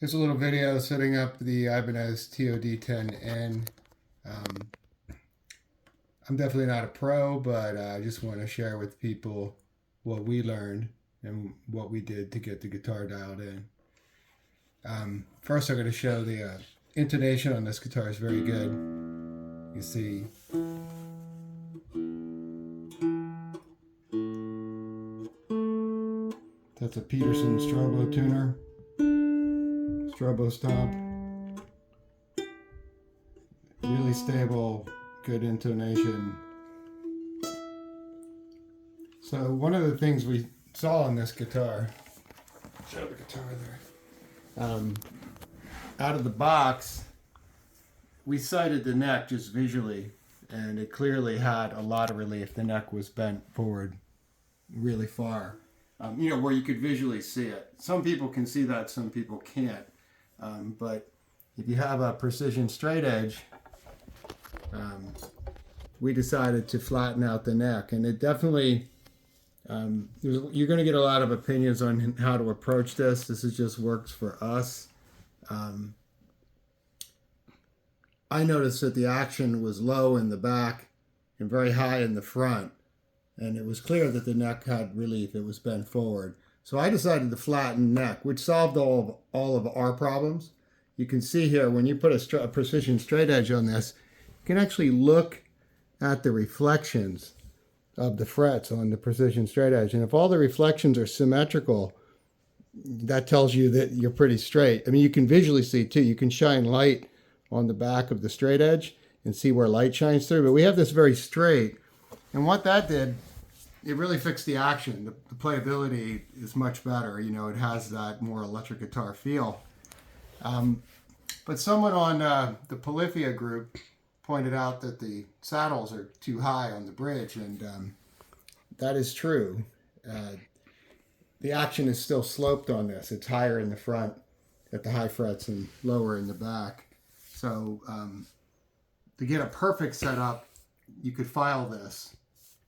Here's a little video setting up the Ibanez TOD10N. I'm definitely not a pro, but I just want to share with people what we learned and what we did to get the guitar dialed in. First, I'm going to show the intonation on this guitar is very good. You see that's a Peterson Strobo tuner. Strobo stomp. Really stable, good intonation. So one of the things we saw on this guitar, show the guitar there, out of the box, we sighted the neck just visually, and it clearly had a lot of relief. The neck was bent forward really far, where you could visually see it. Some people can see that, some people can't. But if you have a precision straight edge, we decided to flatten out the neck, and it definitely, you're going to get a lot of opinions on how to approach this. This is just works for us. I noticed that the action was low in the back and very high in the front, and it was clear that the neck had relief. It was bent forward. So I decided to flatten neck, which solved all of our problems. You can see here, when you put a precision straight edge on this, you can actually look at the reflections of the frets on the precision straight edge. And if all the reflections are symmetrical, that tells you that you're pretty straight. I mean, you can visually see too. You can shine light on the back of the straight edge and see where light shines through. But we have this very straight. And what that did, it really fixed the action. The playability is much better. It has that more electric guitar feel. But someone on the Polyphia group pointed out that the saddles are too high on the bridge, and that is true. The action is still sloped on this. It's higher in the front at the high frets and lower in the back. So to get a perfect setup, you could file this.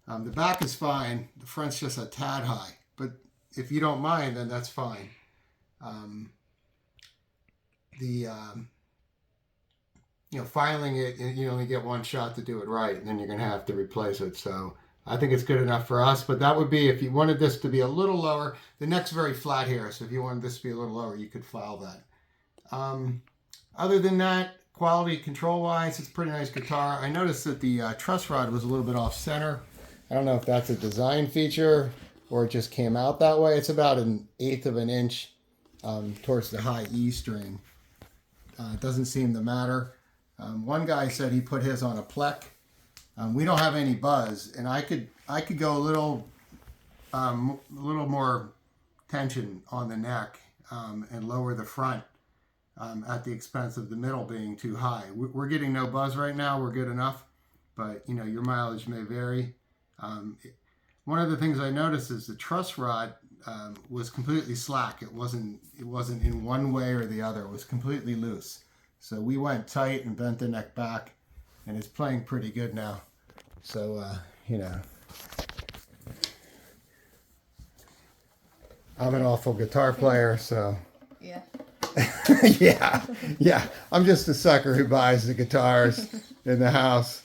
The back is fine. The front's just a tad high, but if you don't mind, then that's fine. Filing it, you only get one shot to do it right, and then you're going to have to replace it. So I think it's good enough for us, but that would be if you wanted this to be a little lower. The neck's very flat here, so if you wanted this to be a little lower, you could file that. Other than that, quality control-wise, it's a pretty nice guitar. I noticed that the truss rod was a little bit off-center. I don't know if that's a design feature or it just came out that way. It's about 1/8 of an inch towards the high E string. It doesn't seem to matter. One guy said he put his on a plec. We don't have any buzz, and I could go a little more tension on the neck and lower the front at the expense of the middle being too high. We're getting no buzz right now. We're good enough, but your mileage may vary. One of the things I noticed is the truss rod was completely slack. It wasn't in one way or the other. It was completely loose. So we went tight and bent the neck back, and it's playing pretty good now. So I'm an awful guitar player, so yeah. yeah. I'm just a sucker who buys the guitars in the house.